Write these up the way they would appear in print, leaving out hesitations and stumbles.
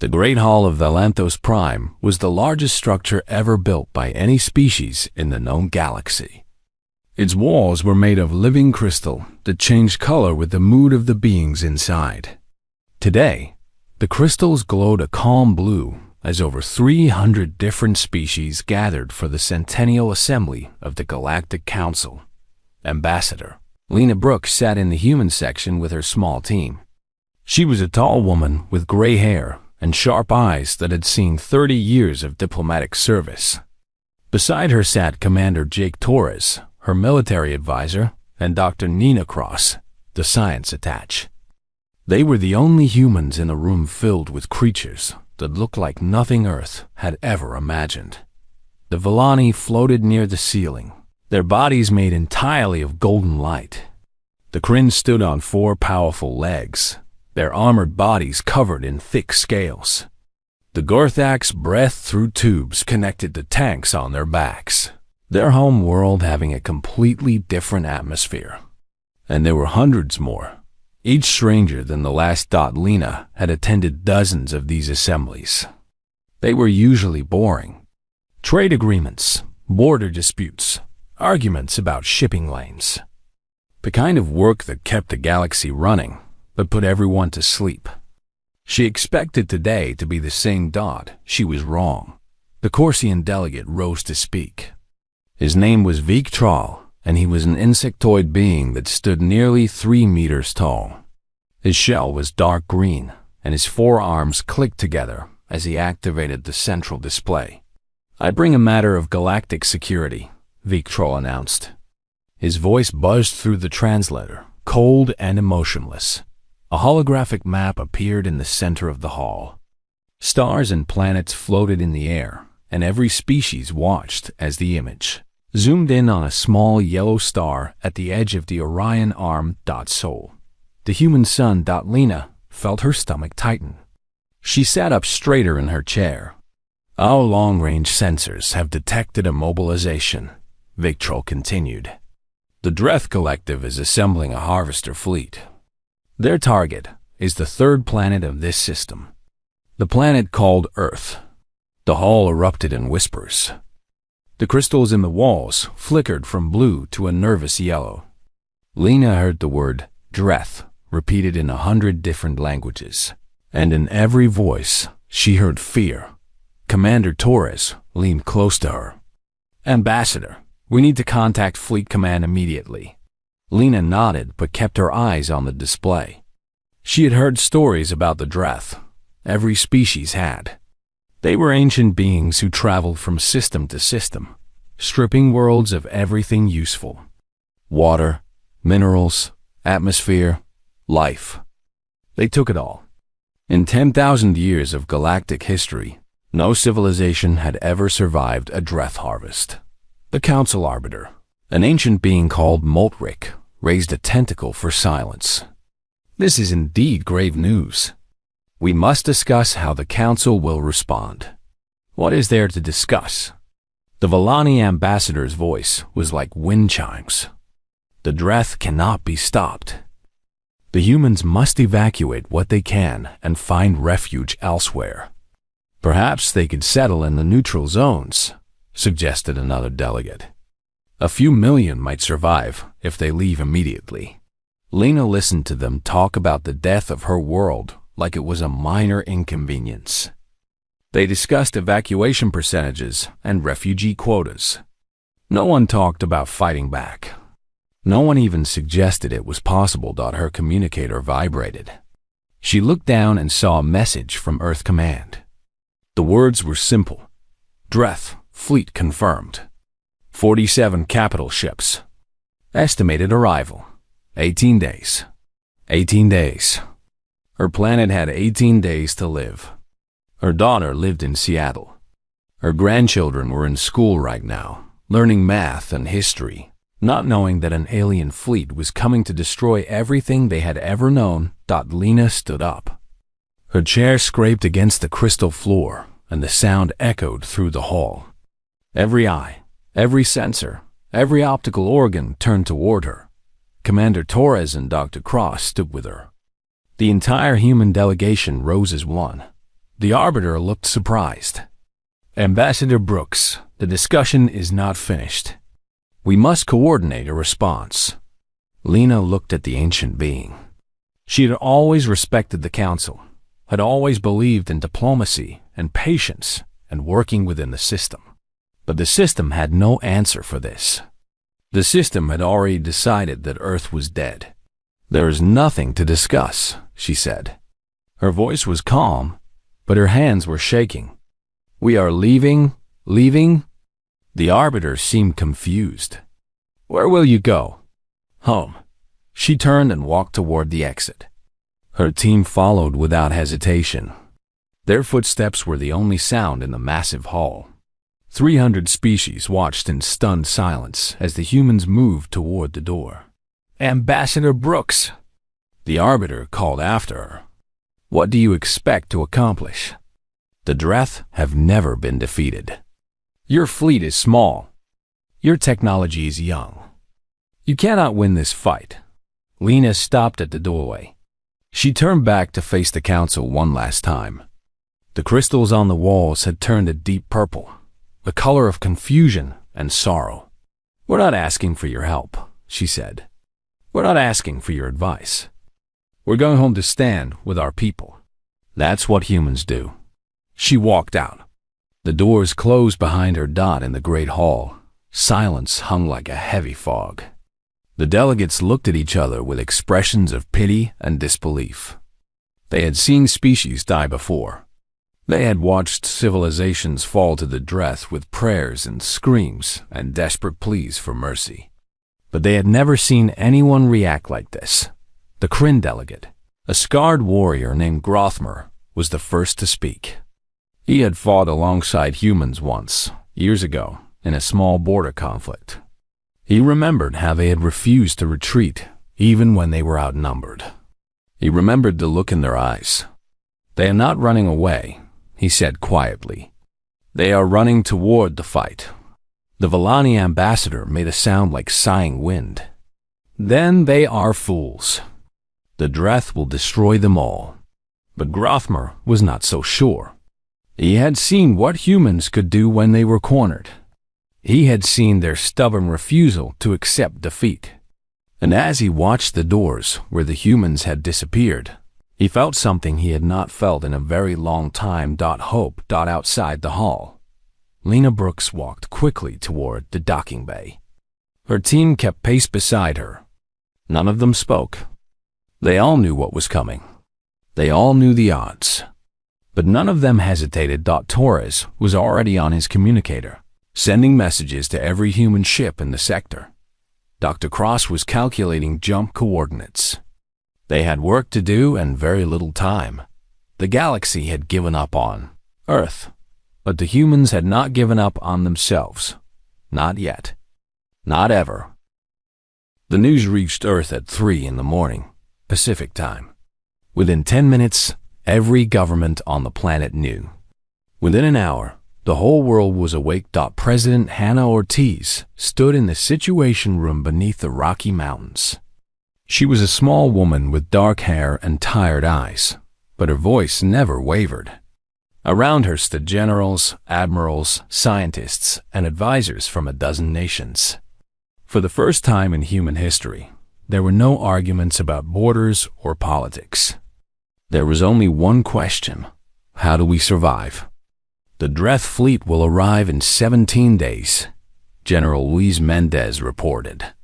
The Great Hall of Valanthos Prime was the largest structure ever built by any species in the known galaxy. Its walls were made of living crystal that changed color with the mood of the beings inside. Today, the crystals glowed a calm blue as over 300 different species gathered for the Centennial Assembly of the Galactic Council. Ambassador Lena Brooks sat in the human section with her small team. She was a tall woman with gray hair and sharp eyes that had seen 30 years of diplomatic service. Beside her sat Commander Jake Torres, her military advisor, and Dr. Nina Cross, the science attaché. They were the only humans in a room filled with creatures that looked like nothing Earth had ever imagined. The Villani floated near the ceiling, their bodies made entirely of golden light. The Kryn stood on 4 powerful legs, their armored bodies covered in thick scales. The Gorthaks breathed through tubes connected to tanks on their backs, their home world having a completely different atmosphere. And there were hundreds more, each stranger than the last. Lena had attended dozens of these assemblies. They were usually boring. Trade agreements, border disputes, arguments about shipping lanes. The kind of work that kept the galaxy running, but put everyone to sleep. She expected today to be the same. She was wrong. The Corsian delegate rose to speak. His name was Victral, and he was an insectoid being that stood nearly 3 meters tall. His shell was dark green, and his forearms clicked together as he activated the central display. "I bring a matter of galactic security," Victral announced. His voice buzzed through the translator, cold and emotionless. A holographic map appeared in the center of the hall. Stars and planets floated in the air, and every species watched as the image zoomed in on a small yellow star at the edge of the Orion arm. Sol. The human sun. Lena felt her stomach tighten. She sat up straighter in her chair. "Our long-range sensors have detected immobilization," Victral continued. "The Dreth Collective is assembling a harvester fleet. Their target is the 3rd planet of this system, the planet called Earth." The hall erupted in whispers. The crystals in the walls flickered from blue to a nervous yellow. Lena heard the word Dreth repeated in 100 different languages, and in every voice she heard fear. Commander Torres leaned close to her. "Ambassador, we need to contact Fleet Command immediately." Lena nodded but kept her eyes on the display. She had heard stories about the Dreth. Every species had. They were ancient beings who traveled from system to system, stripping worlds of everything useful. Water, minerals, atmosphere, life. They took it all. In 10,000 years of galactic history, no civilization had ever survived a Dreth harvest. The Council Arbiter, an ancient being called Moltric, raised a tentacle for silence. "This is indeed grave news. We must discuss how the Council will respond." "What is there to discuss?" The Villani ambassador's voice was like wind chimes. "The Dreth cannot be stopped. The humans must evacuate what they can and find refuge elsewhere. Perhaps they could settle in the neutral zones," suggested another delegate. "A few million might survive if they leave immediately." Lena listened to them talk about the death of her world like it was a minor inconvenience. They discussed evacuation percentages and refugee quotas. No one talked about fighting back. No one even suggested it was possible. Her communicator vibrated. She looked down and saw a message from Earth Command. The words were simple. "Dreth fleet confirmed. 47 capital ships. Estimated arrival, 18 days. 18 days. Her planet had 18 days to live. Her daughter lived in Seattle. Her grandchildren were in school right now, learning math and history, not knowing that an alien fleet was coming to destroy everything they had ever known. Lena stood up. Her chair scraped against the crystal floor, and the sound echoed through the hall. Every eye, every sensor, every optical organ turned toward her. Commander Torres and Dr. Cross stood with her. The entire human delegation rose as one. The arbiter looked surprised. Ambassador Brooks, the discussion is not finished. We must coordinate a response. Lena looked at the ancient being. She had always respected the council, had always believed in diplomacy and patience and working within the system. But the system had no answer for this. The system had already decided that Earth was dead. There is nothing to discuss, she said. Her voice was calm, but her hands were shaking. We are leaving? The arbiter seemed confused. Where will you go? Home. She turned and walked toward the exit. Her team followed without hesitation. Their footsteps were the only sound in the massive hall. 300 species watched in stunned silence as the humans moved toward the door. Ambassador Brooks! The arbiter called after her. What do you expect to accomplish? The Dreth have never been defeated. Your fleet is small. Your technology is young. You cannot win this fight. Lena stopped at the doorway. She turned back to face the council one last time. The crystals on the walls had turned a deep purple, the color of confusion and sorrow. We're not asking for your help, she said. We're not asking for your advice. We're going home to stand with our people. That's what humans do. She walked out. The doors closed behind her in the great hall. Silence hung like a heavy fog. The delegates looked at each other with expressions of pity and disbelief. They had seen species die before. They had watched civilizations fall to the Dreth with prayers and screams and desperate pleas for mercy. But they had never seen anyone react like this. The Kryn delegate, a scarred warrior named Grothmer, was the first to speak. He had fought alongside humans once, years ago, in a small border conflict. He remembered how they had refused to retreat, even when they were outnumbered. He remembered the look in their eyes. They are not running away, he said quietly. They are running toward the fight. The Vellani ambassador made a sound like sighing wind. Then they are fools. The Dreth will destroy them all. But Grothmer was not so sure. He had seen what humans could do when they were cornered. He had seen their stubborn refusal to accept defeat. And as he watched the doors where the humans had disappeared, he felt something he had not felt in a very long time. Hope. Outside the hall, Lena Brooks walked quickly toward the docking bay. Her team kept pace beside her. None of them spoke. They all knew what was coming. They all knew the odds. But none of them hesitated. Torres was already on his communicator, sending messages to every human ship in the sector. Dr. Cross was calculating jump coordinates. They had work to do and very little time. The galaxy had given up on Earth, but the humans had not given up on themselves. Not yet. Not ever. The news reached Earth at 3 in the morning, Pacific time. Within 10 minutes, every government on the planet knew. Within an hour, the whole world was awake. President Hannah Ortiz stood in the Situation Room beneath the Rocky Mountains. She was a small woman with dark hair and tired eyes, but her voice never wavered. Around her stood generals, admirals, scientists, and advisors from a dozen nations. For the first time in human history, there were no arguments about borders or politics. There was only one question: how do we survive? The Dreth fleet will arrive in 17 days, General Luis Mendez reported.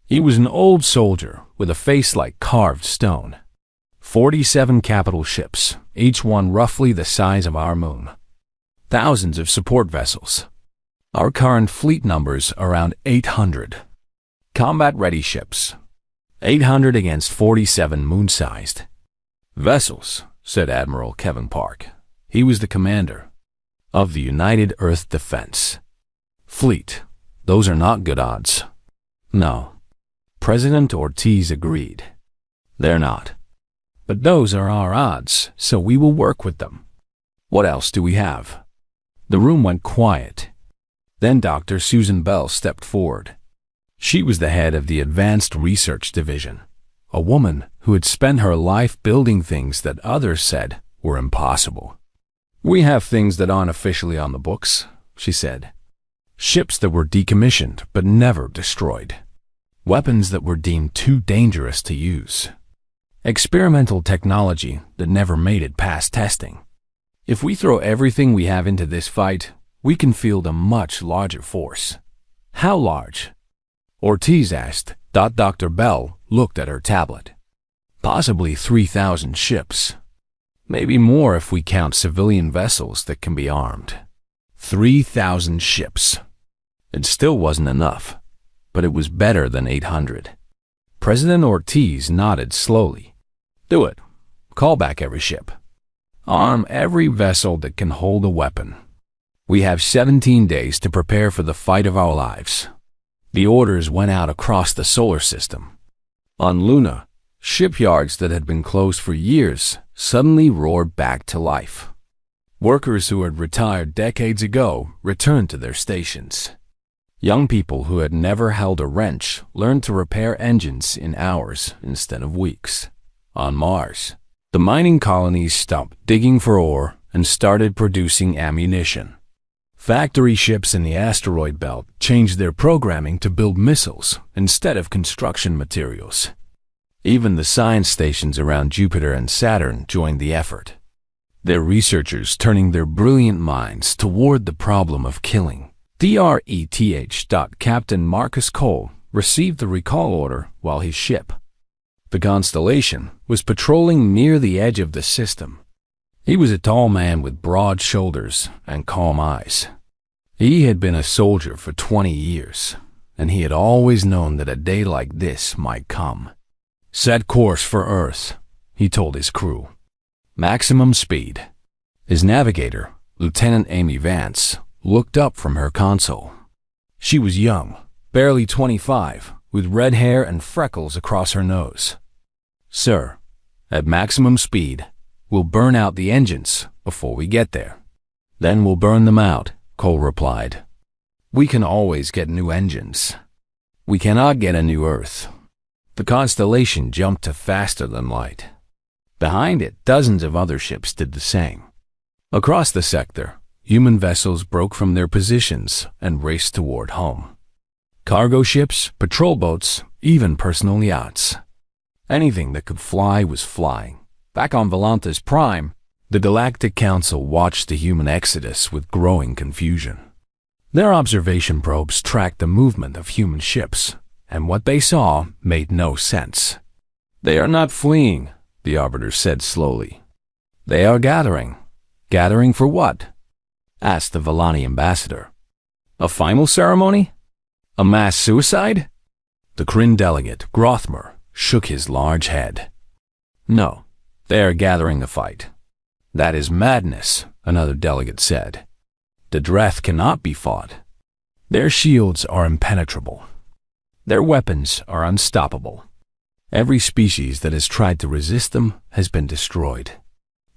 He was an old soldier with a face like carved stone. 47 capital ships, each one roughly the size of our moon. Thousands of support vessels. Our current fleet numbers around 800. Combat-ready ships. 800 against 47 moon-sized. Vessels, said Admiral Kevin Park. He was the commander of the United Earth Defense. Fleet, those are not good odds. No. President Ortiz agreed. They're not. But those are our odds, so we will work with them. What else do we have? The room went quiet. Then Dr. Susan Bell stepped forward. She was the head of the Advanced Research Division, a woman who had spent her life building things that others said were impossible. We have things that aren't officially on the books, she said. Ships that were decommissioned but never destroyed. Weapons that were deemed too dangerous to use. Experimental technology that never made it past testing. If we throw everything we have into this fight, we can field a much larger force. How large? Ortiz asked. Dr. Bell looked at her tablet. Possibly 3,000 ships. Maybe more if we count civilian vessels that can be armed. 3,000 ships. It still wasn't enough, but it was better than 800. President Ortiz nodded slowly. Do it. Call back every ship. Arm every vessel that can hold a weapon. We have 17 days to prepare for the fight of our lives. The orders went out across the solar system. On Luna, shipyards that had been closed for years suddenly roared back to life. Workers who had retired decades ago returned to their stations. Young people who had never held a wrench learned to repair engines in hours instead of weeks. On Mars, the mining colonies stopped digging for ore and started producing ammunition. Factory ships in the asteroid belt changed their programming to build missiles instead of construction materials. Even the science stations around Jupiter and Saturn joined the effort, their researchers turning their brilliant minds toward the problem of killing. Captain Marcus Cole received the recall order while his ship, the Constellation, was patrolling near the edge of the system. He was a tall man with broad shoulders and calm eyes. He had been a soldier for 20 years, and he had always known that a day like this might come. Set course for Earth, he told his crew. Maximum speed. His navigator, Lieutenant Amy Vance, looked up from her console. She was young, barely 25, with red hair and freckles across her nose. Sir, at maximum speed, we'll burn out the engines before we get there. Then we'll burn them out, Cole replied. We can always get new engines. We cannot get a new Earth. The Constellation jumped to faster than light. Behind it, dozens of other ships did the same. Across the sector, human vessels broke from their positions and raced toward home. Cargo ships, patrol boats, even personal yachts. Anything that could fly was flying. Back on Volantis Prime, the Galactic Council watched the human exodus with growing confusion. Their observation probes tracked the movement of human ships, and what they saw made no sense. They are not fleeing, the Arbiter said slowly. They are gathering. Gathering for what? Asked the Volani ambassador. A final ceremony? A mass suicide? The Kryn delegate, Grothmer, shook his large head. No, they are gathering a fight. That is madness, another delegate said. The Dreth cannot be fought. Their shields are impenetrable. Their weapons are unstoppable. Every species that has tried to resist them has been destroyed.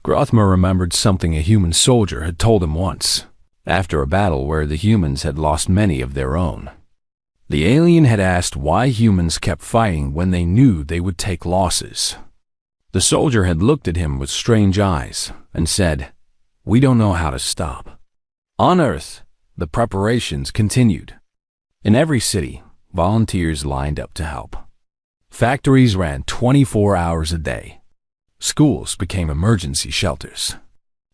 Grothmer remembered something a human soldier had told him once, after a battle where the humans had lost many of their own. The alien had asked why humans kept fighting when they knew they would take losses. The soldier had looked at him with strange eyes and said, "We don't know how to stop." On Earth, the preparations continued. In every city, volunteers lined up to help. Factories ran 24 hours a day. Schools became emergency shelters.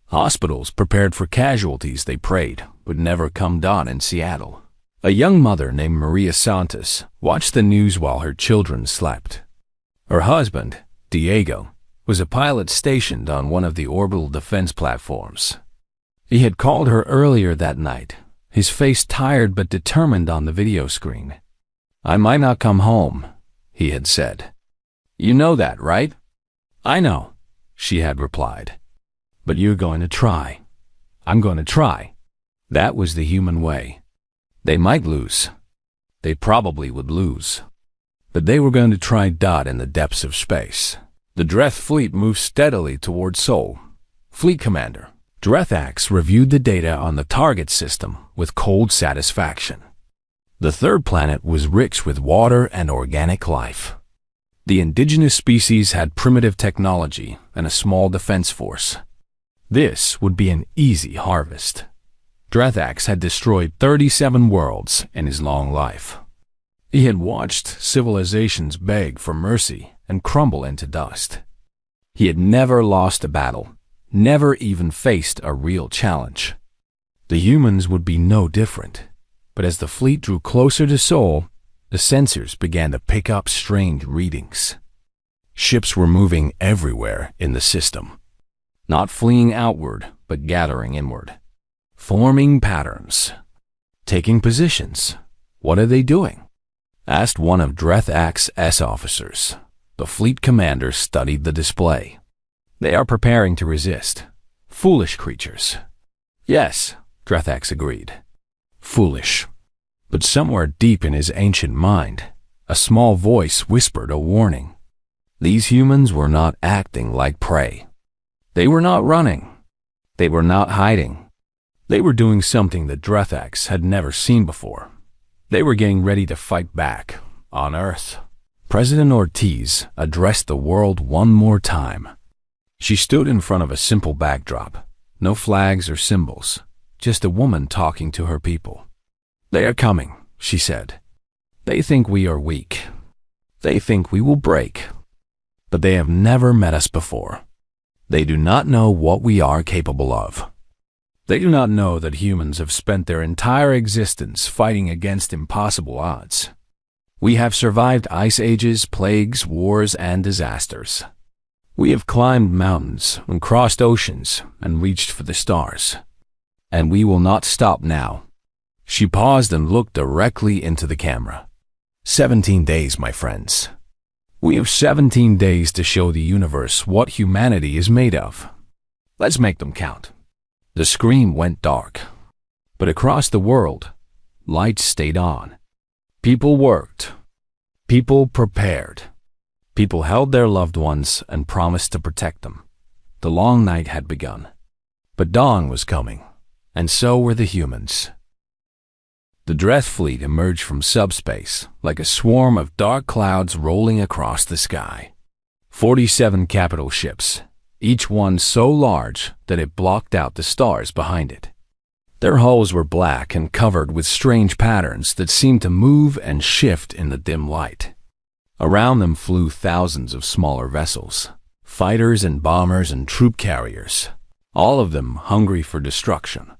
Hospitals prepared for casualties they prayed would never come dawn in Seattle. A young mother named Maria Santos watched the news while her children slept. Her husband, Diego, was a pilot stationed on one of the orbital defense platforms. He had called her earlier that night, his face tired but determined on the video screen. "I might not come home," he had said. "You know that, right?" "I know," she had replied. "But you're going to try. I'm going to try." That was the human way. They might lose. They probably would lose. But they were going to try. In the depths of space, the Dreth fleet moved steadily toward Sol. Fleet Commander Drethax reviewed the data on the target system with cold satisfaction. The third planet was rich with water and organic life. The indigenous species had primitive technology and a small defense force. This would be an easy harvest. Drethax had destroyed 37 worlds in his long life. He had watched civilizations beg for mercy and crumble into dust. He had never lost a battle, never even faced a real challenge. The humans would be no different, but as the fleet drew closer to Sol, the sensors began to pick up strange readings. Ships were moving everywhere in the system, not fleeing outward, but gathering inward, forming patterns, taking positions. What are they doing? Asked one of Drethax's officers. The fleet commander studied the display. They are preparing to resist. Foolish creatures. Yes, Drethax agreed. Foolish. But somewhere deep in his ancient mind, a small voice whispered a warning. These humans were not acting like prey. They were not running. They were not hiding. They were doing something that Drethax had never seen before. They were getting ready to fight back, on Earth. President Ortiz addressed the world one more time. She stood in front of a simple backdrop. No flags or symbols, just a woman talking to her people. They are coming, she said. They think we are weak. They think we will break. But they have never met us before. They do not know what we are capable of. They do not know that humans have spent their entire existence fighting against impossible odds. We have survived ice ages, plagues, wars, and disasters. We have climbed mountains and crossed oceans and reached for the stars. And we will not stop now. She paused and looked directly into the camera. 17 days, my friends. We have 17 days to show the universe what humanity is made of. Let's make them count. The screen went dark, but across the world, lights stayed on. People worked. People prepared. People held their loved ones and promised to protect them. The long night had begun, but dawn was coming, and so were the humans. The Dreth fleet emerged from subspace like a swarm of dark clouds rolling across the sky. 47 capital ships, each one so large that it blocked out the stars behind it. Their hulls were black and covered with strange patterns that seemed to move and shift in the dim light. Around them flew thousands of smaller vessels, fighters and bombers and troop carriers, all of them hungry for destruction.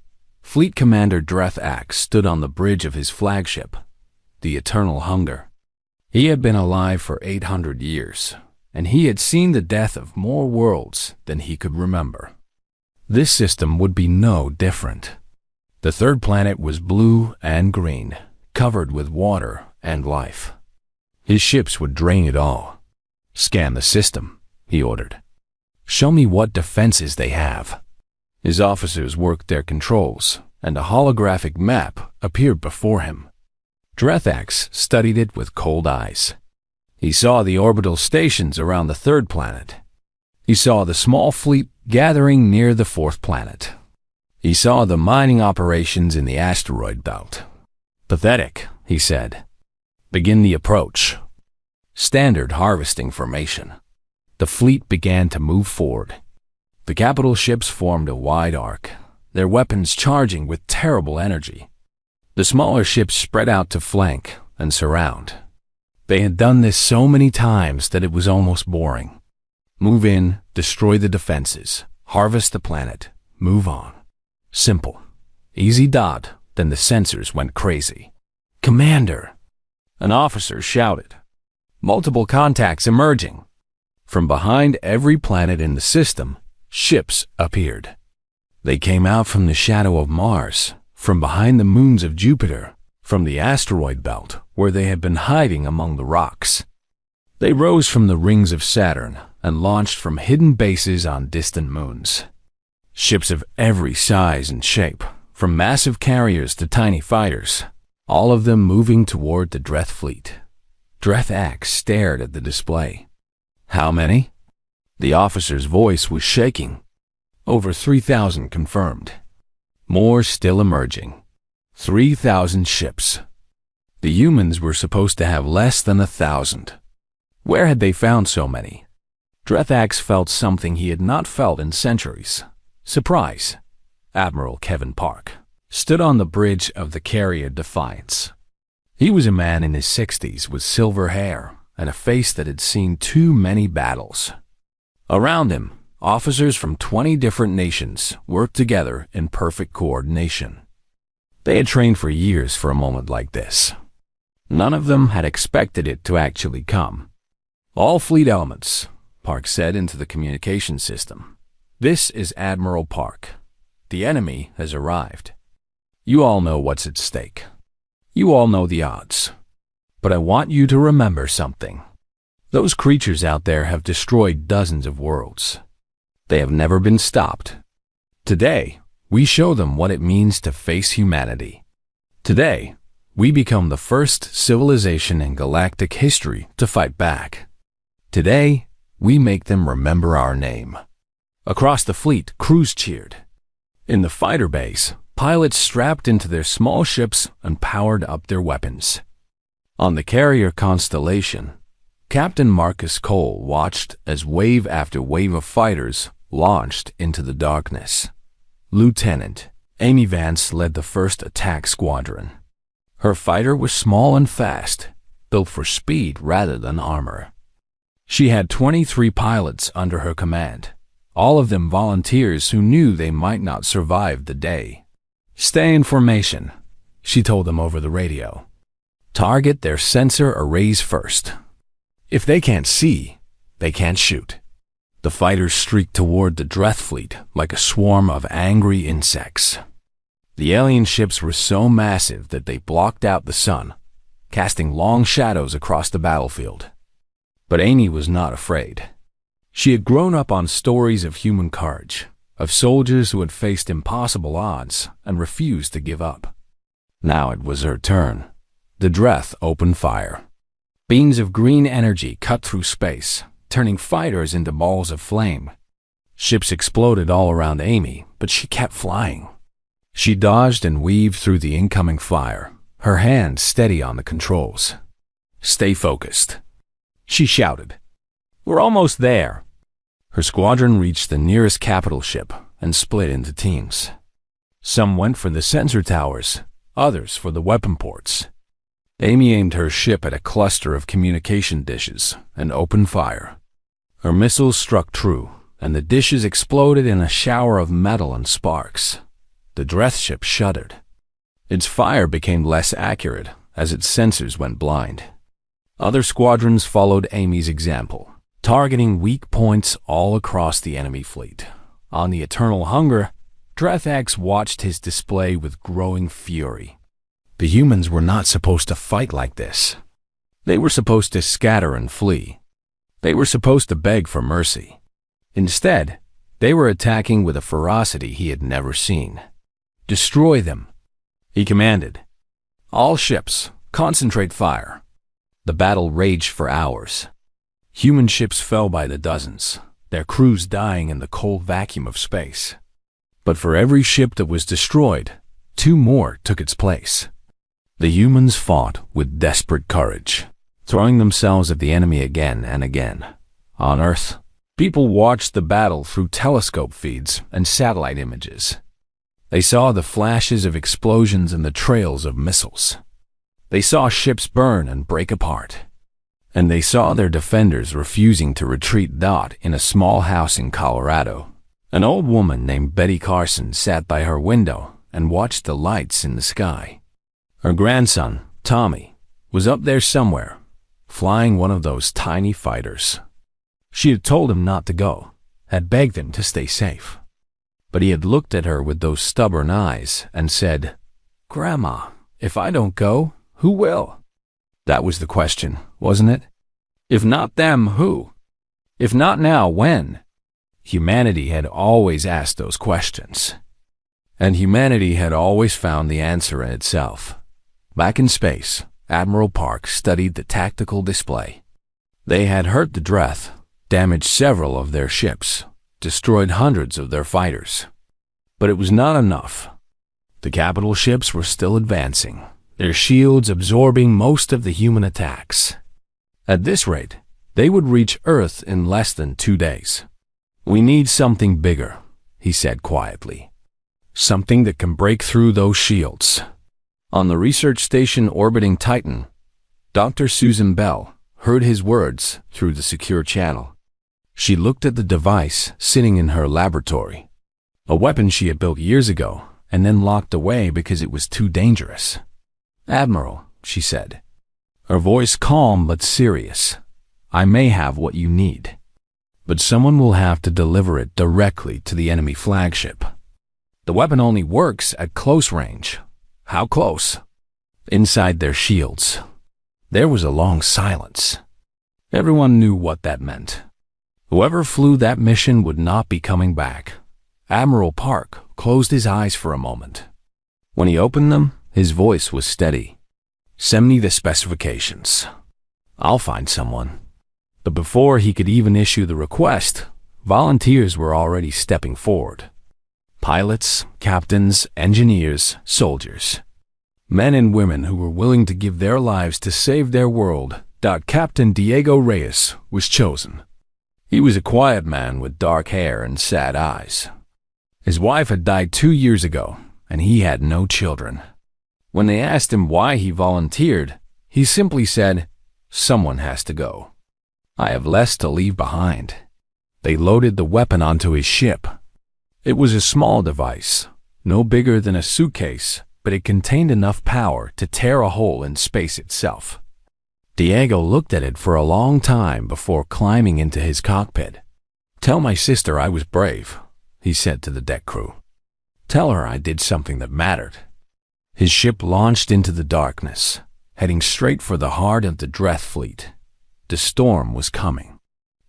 Fleet Commander Drethax stood on the bridge of his flagship, the Eternal Hunger. He had been alive for 800 years, and he had seen the death of more worlds than he could remember. This system would be no different. The third planet was blue and green, covered with water and life. His ships would drain it all. Scan the system, he ordered. Show me what defenses they have. His officers worked their controls, and a holographic map appeared before him. Drethax studied it with cold eyes. He saw the orbital stations around the third planet. He saw the small fleet gathering near the fourth planet. He saw the mining operations in the asteroid belt. Pathetic, he said. Begin the approach. Standard harvesting formation. The fleet began to move forward. The capital ships formed a wide arc, their weapons charging with terrible energy. The smaller ships spread out to flank and surround. They had done this so many times that it was almost boring. Move in, destroy the defenses, harvest the planet, move on. Simple. Easy dot, then the sensors went crazy. Commander! An officer shouted. Multiple contacts emerging. From behind every planet in the system, ships appeared. They came out from the shadow of Mars, from behind the moons of Jupiter, from the asteroid belt where they had been hiding among the rocks. They rose from the rings of Saturn and launched from hidden bases on distant moons. Ships of every size and shape, from massive carriers to tiny fighters, all of them moving toward the Dreth fleet. Drethax stared at the display. How many? The officer's voice was shaking. Over 3,000 confirmed. More still emerging. 3,000 ships. The humans were supposed to have less than 1,000. Where had they found so many? Drethax felt something he had not felt in centuries. Surprise! Admiral Kevin Park stood on the bridge of the carrier Defiance. He was a man in his 60s with silver hair and a face that had seen too many battles. Around him, officers from 20 different nations worked together in perfect coordination. They had trained for years for a moment like this. None of them had expected it to actually come. "All fleet elements," Park said into the communication system. "This is Admiral Park. The enemy has arrived. You all know what's at stake. You all know the odds. But I want you to remember something. Those creatures out there have destroyed dozens of worlds. They have never been stopped. Today, we show them what it means to face humanity. Today, we become the first civilization in galactic history to fight back. Today, we make them remember our name." Across the fleet, crews cheered. In the fighter base, pilots strapped into their small ships and powered up their weapons. On the carrier Constellation, Captain Marcus Cole watched as wave after wave of fighters launched into the darkness. Lieutenant Amy Vance led the first attack squadron. Her fighter was small and fast, built for speed rather than armor. She had 23 pilots under her command, all of them volunteers who knew they might not survive the day. "Stay in formation," she told them over the radio. "Target their sensor arrays first. If they can't see, they can't shoot." The fighters streaked toward the Dreth fleet like a swarm of angry insects. The alien ships were so massive that they blocked out the sun, casting long shadows across the battlefield. But Amy was not afraid. She had grown up on stories of human courage, of soldiers who had faced impossible odds and refused to give up. Now it was her turn. The Dreth opened fire. Beams of green energy cut through space, turning fighters into balls of flame. Ships exploded all around Amy, but she kept flying. She dodged and weaved through the incoming fire, her hands steady on the controls. "Stay focused," she shouted. "We're almost there." Her squadron reached the nearest capital ship and split into teams. Some went for the sensor towers, others for the weapon ports. Amy aimed her ship at a cluster of communication dishes and opened fire. Her missiles struck true, and the dishes exploded in a shower of metal and sparks. The Dreth ship shuddered. Its fire became less accurate as its sensors went blind. Other squadrons followed Amy's example, targeting weak points all across the enemy fleet. On the Eternal Hunger, Dreth watched his display with growing fury. The humans were not supposed to fight like this. They were supposed to scatter and flee. They were supposed to beg for mercy. Instead, they were attacking with a ferocity he had never seen. "Destroy them," he commanded. "All ships, concentrate fire." The battle raged for hours. Human ships fell by the dozens, their crews dying in the cold vacuum of space. But for every ship that was destroyed, 2 more took its place. The humans fought with desperate courage, throwing themselves at the enemy again and again. On Earth, people watched the battle through telescope feeds and satellite images. They saw the flashes of explosions and the trails of missiles. They saw ships burn and break apart. And they saw their defenders refusing to retreat. In a small house in Colorado, an old woman named Betty Carson sat by her window and watched the lights in the sky. Her grandson, Tommy, was up there somewhere, flying one of those tiny fighters. She had told him not to go, had begged him to stay safe. But he had looked at her with those stubborn eyes and said, "Grandma, if I don't go, who will?" That was the question, wasn't it? If not them, who? If not now, when? Humanity had always asked those questions. And humanity had always found the answer in itself. Back in space, Admiral Park studied the tactical display. They had hurt the Dreth, damaged several of their ships, destroyed hundreds of their fighters. But it was not enough. The capital ships were still advancing, their shields absorbing most of the human attacks. At this rate, they would reach Earth in less than 2 days. "We need something bigger," he said quietly. "Something that can break through those shields." On the research station orbiting Titan, Dr. Susan Bell heard his words through the secure channel. She looked at the device sitting in her laboratory, a weapon she had built years ago and then locked away because it was too dangerous. "Admiral," she said, her voice calm but serious, "I may have what you need, but someone will have to deliver it directly to the enemy flagship. The weapon only works at close range." "How close?" "Inside their shields." There was a long silence. Everyone knew what that meant. Whoever flew that mission would not be coming back. Admiral Park closed his eyes for a moment. When he opened them, his voice was steady. "Send me the specifications. I'll find someone." But before he could even issue the request, volunteers were already stepping forward. Pilots, captains, engineers, soldiers. Men and women who were willing to give their lives to save their world. Captain Diego Reyes was chosen. He was a quiet man with dark hair and sad eyes. His wife had died 2 years ago, and he had no children. When they asked him why he volunteered, he simply said, "Someone has to go. I have less to leave behind." They loaded the weapon onto his ship. It was a small device, no bigger than a suitcase, but it contained enough power to tear a hole in space itself. Diego looked at it for a long time before climbing into his cockpit. "Tell my sister I was brave," he said to the deck crew. "Tell her I did something that mattered." His ship launched into the darkness, heading straight for the heart of the Dreth fleet. The storm was coming,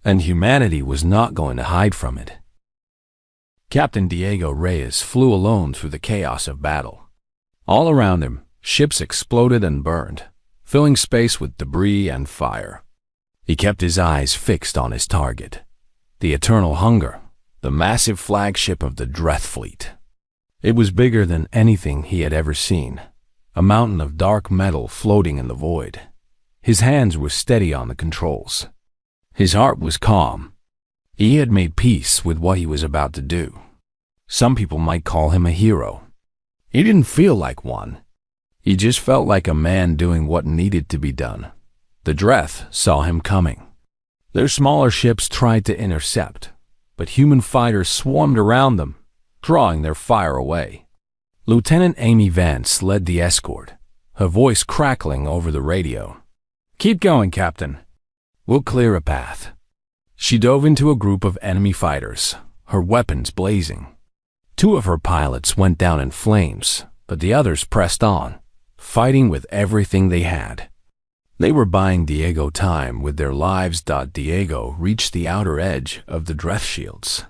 and humanity was not going to hide from it. Captain Diego Reyes flew alone through the chaos of battle. All around him, ships exploded and burned, filling space with debris and fire. He kept his eyes fixed on his target, the Eternal Hunger, the massive flagship of the Dreth fleet. It was bigger than anything he had ever seen, a mountain of dark metal floating in the void. His hands were steady on the controls. His heart was calm. He had made peace with what he was about to do. Some people might call him a hero. He didn't feel like one. He just felt like a man doing what needed to be done. The Dreth saw him coming. Their smaller ships tried to intercept, but human fighters swarmed around them, drawing their fire away. Lieutenant Amy Vance led the escort, her voice crackling over the radio. "Keep going, Captain. We'll clear a path." She dove into a group of enemy fighters, her weapons blazing. 2 of her pilots went down in flames, but the others pressed on, fighting with everything they had. They were buying Diego time with their lives. Diego reached the outer edge of the Dreth shields.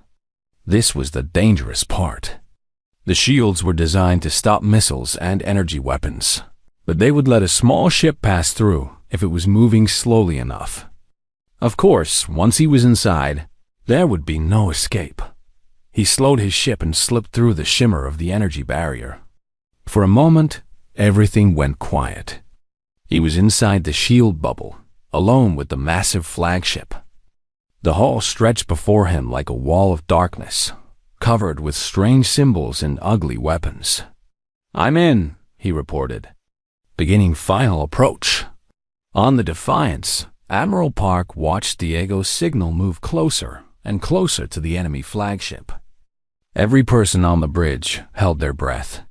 This was the dangerous part. The shields were designed to stop missiles and energy weapons, but they would let a small ship pass through if it was moving slowly enough. Of course, once he was inside, there would be no escape. He slowed his ship and slipped through the shimmer of the energy barrier. For a moment, everything went quiet. He was inside the shield bubble, alone with the massive flagship. The hull stretched before him like a wall of darkness, covered with strange symbols and ugly weapons. "I'm in," he reported, beginning final approach. On the Defiance, Admiral Park watched Diego's signal move closer and closer to the enemy flagship. Every person on the bridge held their breath.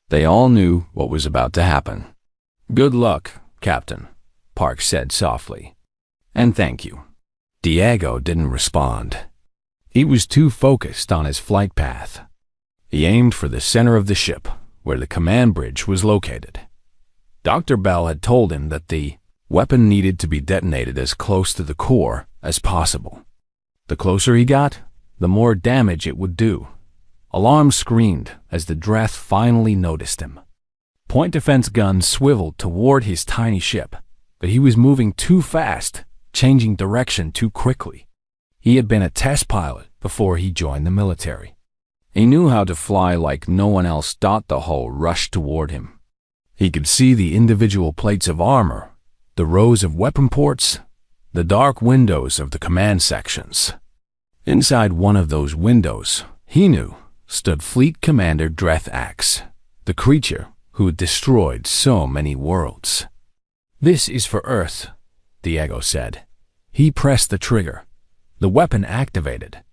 They all knew what was about to happen. "Good luck, Captain," Park said softly. "And thank you." Diego didn't respond. He was too focused on his flight path. He aimed for the center of the ship, where the command bridge was located. Dr. Bell had told him that the weapon needed to be detonated as close to the core as possible. The closer he got, the more damage it would do. Alarms screamed as the Dreth finally noticed him. Point defense guns swiveled toward his tiny ship, but he was moving too fast, changing direction too quickly. He had been a test pilot before he joined the military. He knew how to fly like no one else. The hull rushed toward him. He could see the individual plates of armor, the rows of weapon ports, the dark windows of the command sections. Inside one of those windows, He knew stood Fleet Commander Dreth, the creature who had destroyed so many worlds. "This is for Earth," Diego said. He pressed the trigger. The weapon activated.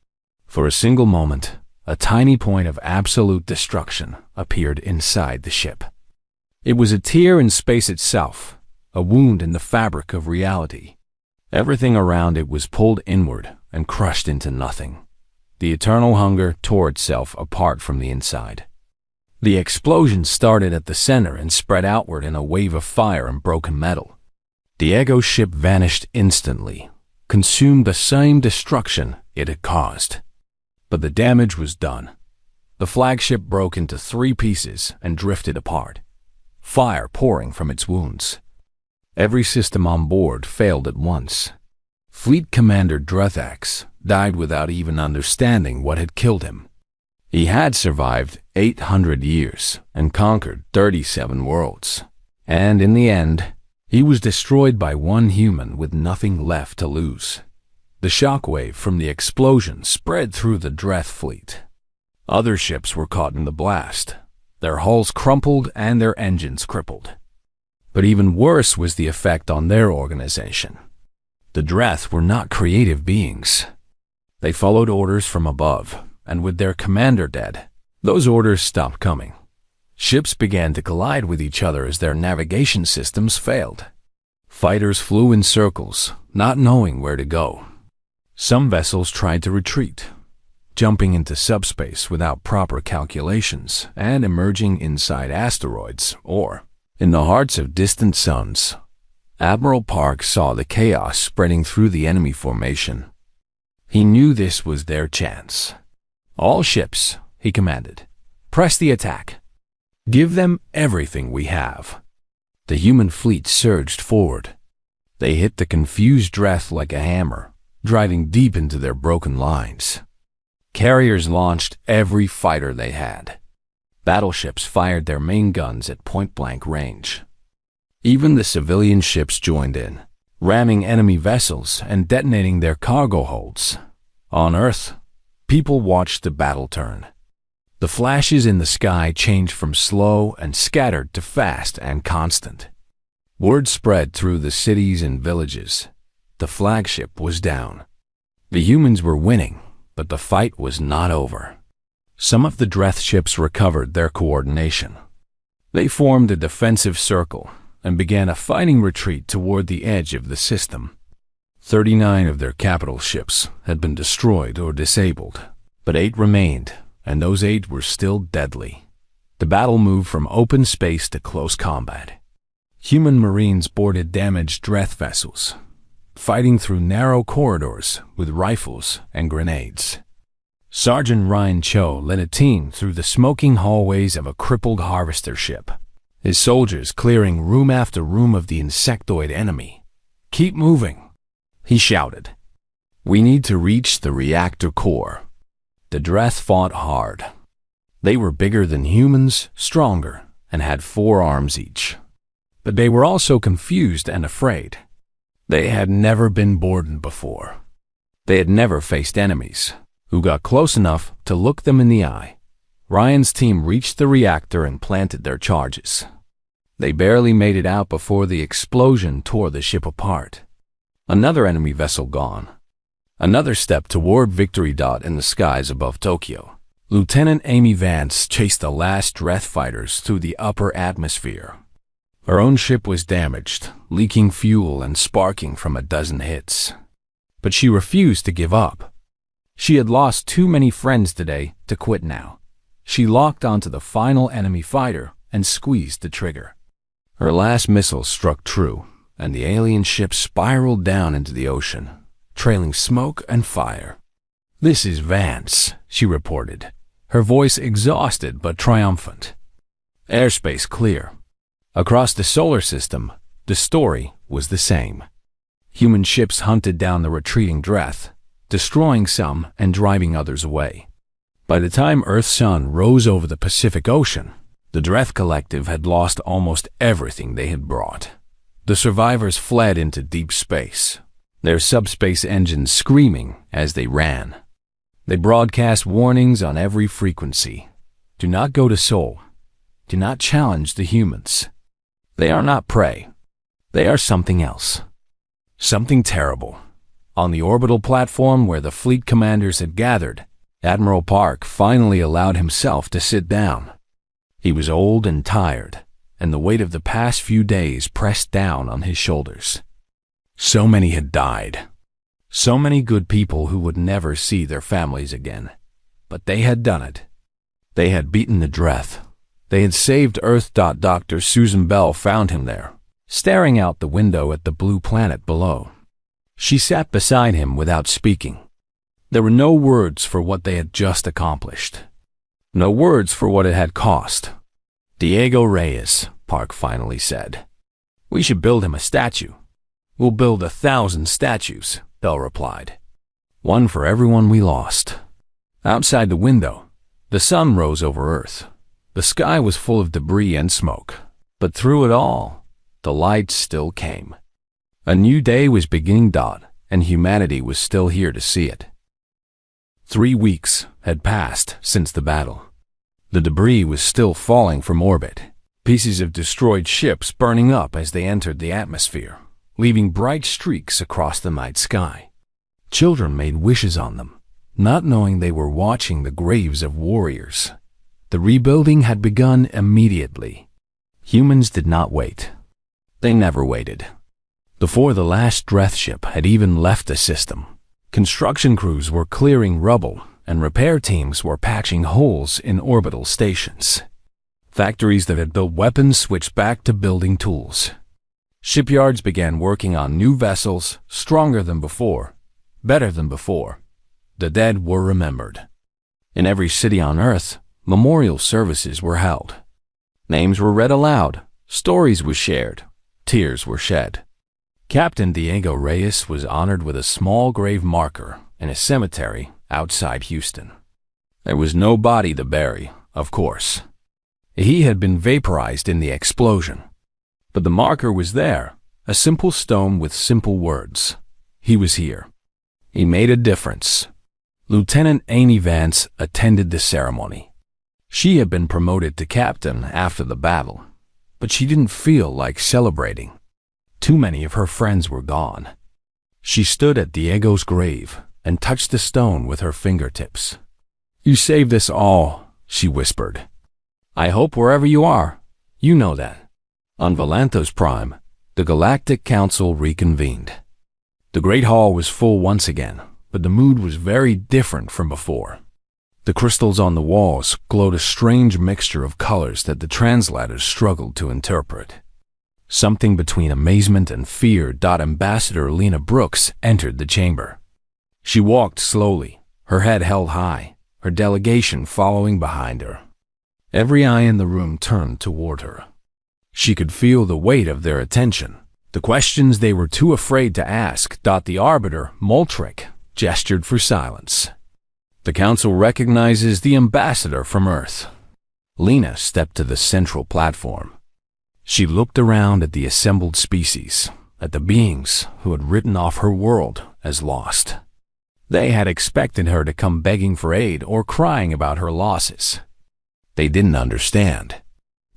For a single moment, a tiny point of absolute destruction appeared inside the ship. It was a tear in space itself, a wound in the fabric of reality. Everything around it was pulled inward and crushed into nothing. The eternal hunger tore itself apart from the inside. The explosion started at the center and spread outward in a wave of fire and broken metal. Diego's ship vanished instantly, consumed the same destruction it had caused. But the damage was done. The flagship broke into 3 pieces and drifted apart, fire pouring from its wounds. Every system on board failed at once. Fleet Commander Dreth died without even understanding what had killed him. He had survived 800 years and conquered 37 worlds. And in the end, he was destroyed by one human with nothing left to lose. The shockwave from the explosion spread through the Dreth fleet. Other ships were caught in the blast. Their hulls crumpled and their engines crippled. But even worse was the effect on their organization. The Dreth were not creative beings. They followed orders from above, and with their commander dead, those orders stopped coming. Ships began to collide with each other as their navigation systems failed. Fighters flew in circles, not knowing where to go. Some vessels tried to retreat, jumping into subspace without proper calculations and emerging inside asteroids or in the hearts of distant suns. Admiral Park saw the chaos spreading through the enemy formation. He knew this was their chance. "All ships," he commanded, "press the attack. Give them everything we have." The human fleet surged forward. They hit the confused Dreth like a hammer, driving deep into their broken lines. Carriers launched every fighter they had. Battleships fired their main guns at point-blank range. Even the civilian ships joined in, ramming enemy vessels and detonating their cargo holds. On Earth, people watched the battle turn. The flashes in the sky changed from slow and scattered to fast and constant. Word spread through the cities and villages. The flagship was down. The humans were winning, but the fight was not over. Some of the Dreth ships recovered their coordination. They formed a defensive circle and began a fighting retreat toward the edge of the system. 39 of their capital ships had been destroyed or disabled, but 8 remained, and those 8 were still deadly. The battle moved from open space to close combat. Human Marines boarded damaged Dreth vessels, fighting through narrow corridors with rifles and grenades. Sergeant Ryan Cho led a team through the smoking hallways of a crippled harvester ship, his soldiers clearing room after room of the insectoid enemy. "Keep moving," he shouted. "We need to reach the reactor core." The Dreth fought hard. They were bigger than humans, stronger, and had 4 arms each. But they were also confused and afraid. They had never been boarded before. They had never faced enemies who got close enough to look them in the eye. Ryan's team reached the reactor and planted their charges. They barely made it out before the explosion tore the ship apart. Another enemy vessel gone. Another step toward victory dot in the skies above Tokyo. Lieutenant Amy Vance chased the last Dreth fighters through the upper atmosphere. Her own ship was damaged, leaking fuel and sparking from a dozen hits. But she refused to give up. She had lost too many friends today to quit now. She locked onto the final enemy fighter and squeezed the trigger. Her last missile struck true, and the alien ship spiraled down into the ocean, trailing smoke and fire. "This is Vance," she reported, her voice exhausted but triumphant. Airspace clear. Across the solar system, the story was the same. Human ships hunted down the retreating Dreth, destroying some and driving others away. By the time Earth's sun rose over the Pacific Ocean, the Dreth Collective had lost almost everything they had brought. The survivors fled into deep space, their subspace engines screaming as they ran. They broadcast warnings on every frequency. Do not go to Sol. Do not challenge the humans. They are not prey. They are something else. Something terrible. On the orbital platform where the fleet commanders had gathered, Admiral Park finally allowed himself to sit down. He was old and tired, and the weight of the past few days pressed down on his shoulders. So many had died. So many good people who would never see their families again. But they had done it. They had beaten the Dreth. They had saved Earth. Dr. Susan Bell found him there, staring out the window at the blue planet below. She sat beside him without speaking. There were no words for what they had just accomplished. No words for what it had cost. Diego Reyes, Park finally said. We should build him a statue. We'll build 1,000 statues, Bell replied. One for everyone we lost. Outside the window, the sun rose over Earth. The sky was full of debris and smoke, but through it all, the light still came. A new day was beginning. And humanity was still here to see it. 3 weeks had passed since the battle. The debris was still falling from orbit, pieces of destroyed ships burning up as they entered the atmosphere, leaving bright streaks across the night sky. Children made wishes on them, not knowing they were watching the graves of warriors. The rebuilding had begun immediately. Humans did not wait. They never waited. Before the last Dreth ship had even left the system, construction crews were clearing rubble and repair teams were patching holes in orbital stations. Factories that had built weapons switched back to building tools. Shipyards began working on new vessels, stronger than before, better than before. The dead were remembered. In every city on Earth, memorial services were held. Names were read aloud, stories were shared, tears were shed. Captain Diego Reyes was honored with a small grave marker in a cemetery outside Houston. There was no body to bury, of course. He had been vaporized in the explosion. But the marker was there, a simple stone with simple words. He was here. He made a difference. Lieutenant Amy Vance attended the ceremony. She had been promoted to captain after the battle, but she didn't feel like celebrating. Too many of her friends were gone. She stood at Diego's grave and touched the stone with her fingertips. You saved us all, she whispered. I hope wherever you are, you know that. On Valanthos Prime, the Galactic Council reconvened. The Great Hall was full once again, but the mood was very different from before. The crystals on the walls glowed a strange mixture of colors that the translators struggled to interpret. Something between amazement and fear. Ambassador Lena Brooks entered the chamber. She walked slowly, her head held high, her delegation following behind her. Every eye in the room turned toward her. She could feel the weight of their attention, the questions they were too afraid to ask. The arbiter, Moltrick, gestured for silence. The council recognizes the ambassador from Earth. Lena stepped to the central platform. She looked around at the assembled species, at the beings who had written off her world as lost. They had expected her to come begging for aid or crying about her losses. They didn't understand.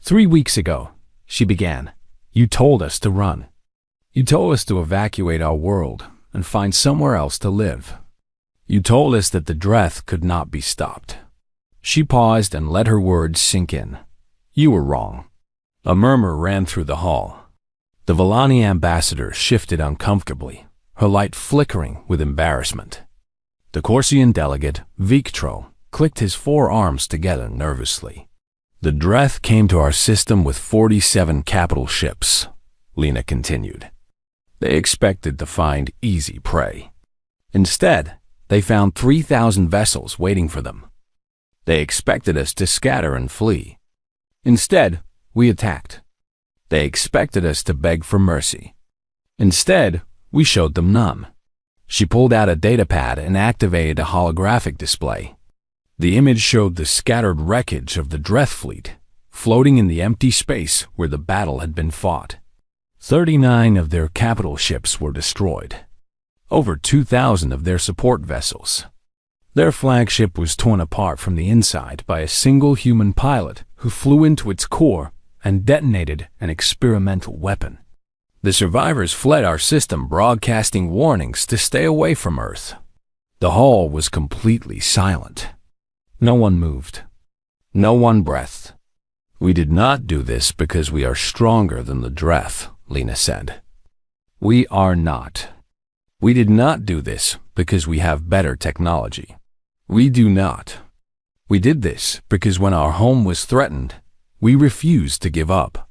3 weeks ago, she began, you told us to run. You told us to evacuate our world and find somewhere else to live. You told us that the Dreth could not be stopped. She paused and let her words sink in. You were wrong. A murmur ran through the hall. The Vellani ambassador shifted uncomfortably, her light flickering with embarrassment. The Corsian delegate, Victro, clicked his 4 arms together nervously. The Dreth came to our system with 47 capital ships, Lena continued. They expected to find easy prey. Instead, they found 3,000 vessels waiting for them. They expected us to scatter and flee. Instead, we attacked. They expected us to beg for mercy. Instead, we showed them none. She pulled out a datapad and activated a holographic display. The image showed the scattered wreckage of the Dreth fleet, floating in the empty space where the battle had been fought. 39 of their capital ships were destroyed. Over 2,000 of their support vessels. Their flagship was torn apart from the inside by a single human pilot who flew into its core and detonated an experimental weapon. The survivors fled our system, broadcasting warnings to stay away from Earth. The hull was completely silent. No one moved. No one breathed. "We did not do this because we are stronger than the Dreth," Lena said. "We are not. We did not do this because we have better technology. We do not. We did this because when our home was threatened, we refused to give up.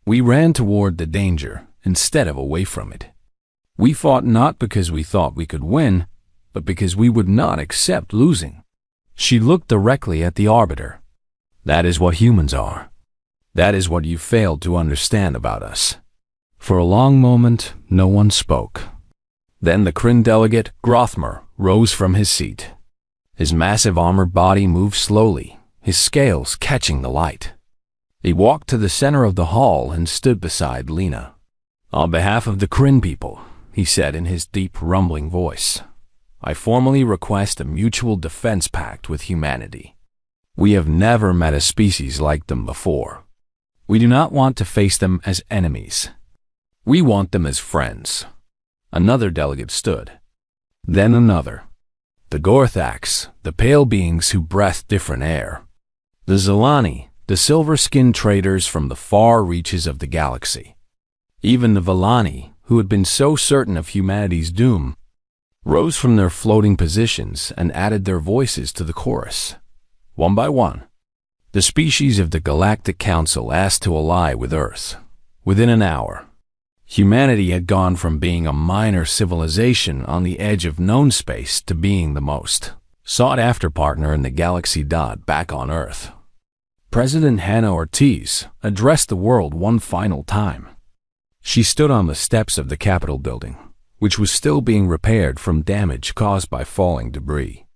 We ran toward the danger instead of away from it. We fought not because we thought we could win, but because we would not accept losing." She looked directly at the arbiter. "That is what humans are. That is what you failed to understand about us." For a long moment, no one spoke. Then the Kryn delegate, Grothmer, rose from his seat. His massive armored body moved slowly, his scales catching the light. He walked to the center of the hall and stood beside Lena. "On behalf of the Kryn people," he said in his deep, rumbling voice, "I formally request a mutual defense pact with humanity. We have never met a species like them before. We do not want to face them as enemies. We want them as friends." Another delegate stood. Then another. The Gorthaks, the pale beings who breathed different air. The Zilani, the silver-skinned traders from the far reaches of the galaxy. Even the Villani, who had been so certain of humanity's doom, rose from their floating positions and added their voices to the chorus. One by one, the species of the Galactic Council asked to ally with Earth. Within an hour, humanity had gone from being a minor civilization on the edge of known space to being the most sought-after partner in the galaxy. Back on Earth, President Hannah Ortiz addressed the world one final time. She stood on the steps of the Capitol building, which was still being repaired from damage caused by falling debris.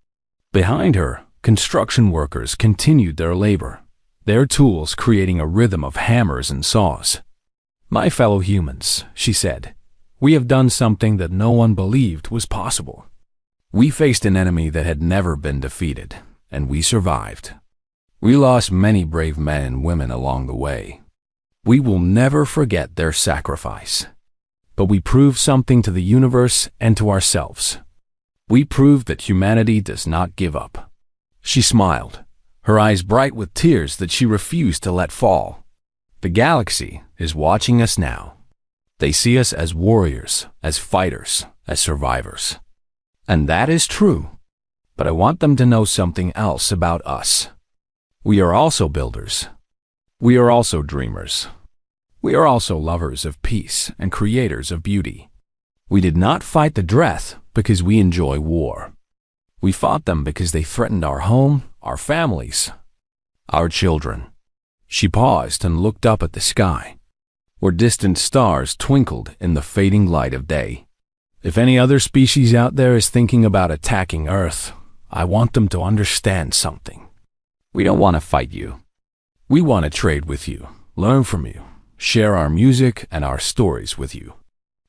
Behind her, construction workers continued their labor, their tools creating a rhythm of hammers and saws. "My fellow humans," she said, "we have done something that no one believed was possible. We faced an enemy that had never been defeated, and we survived. We lost many brave men and women along the way. We will never forget their sacrifice. But we proved something to the universe and to ourselves. We proved that humanity does not give up." She smiled, her eyes bright with tears that she refused to let fall. "The galaxy is watching us now. They see us as warriors, as fighters, as survivors. And that is true. But I want them to know something else about us. We are also builders. We are also dreamers. We are also lovers of peace and creators of beauty. We did not fight the Dreth because we enjoy war. We fought them because they threatened our home, our families, our children." She paused and looked up at the sky, where distant stars twinkled in the fading light of day. "If any other species out there is thinking about attacking Earth, I want them to understand something. We don't want to fight you. We want to trade with you, learn from you, share our music and our stories with you.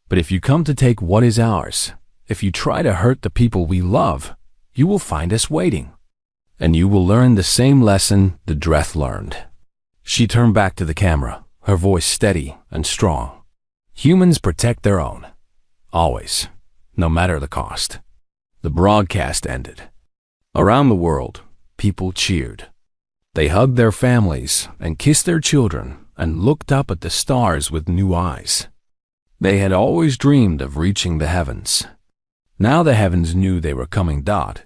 But if you come to take what is ours, if you try to hurt the people we love, you will find us waiting. And you will learn the same lesson the Dreth learned." She turned back to the camera, her voice steady and strong. "Humans protect their own. Always. No matter the cost." The broadcast ended. Around the world, people cheered. They hugged their families and kissed their children and looked up at the stars with new eyes. They had always dreamed of reaching the heavens. Now the heavens knew they were coming.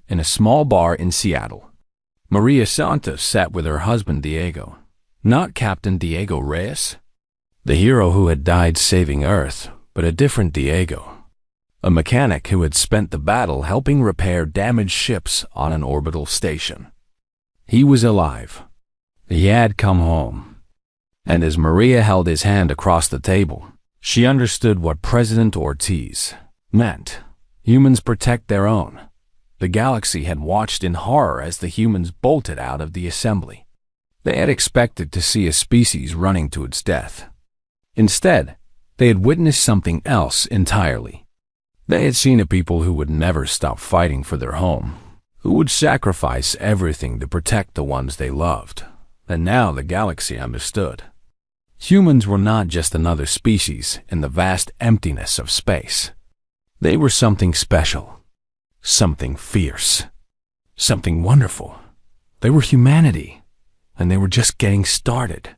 In a small bar in Seattle, Maria Santos sat with her husband Diego. Not Captain Diego Reyes, the hero who had died saving Earth, but a different Diego, a mechanic who had spent the battle helping repair damaged ships on an orbital station. He was alive. He had come home. And as Maria held his hand across the table, she understood what President Ortiz meant. Humans protect their own. The galaxy had watched in horror as the humans bolted out of the assembly. They had expected to see a species running to its death. Instead, they had witnessed something else entirely. They had seen a people who would never stop fighting for their home, who would sacrifice everything to protect the ones they loved. And now the galaxy understood. Humans were not just another species in the vast emptiness of space. They were something special, something fierce, something wonderful. They were humanity, and they were just getting started.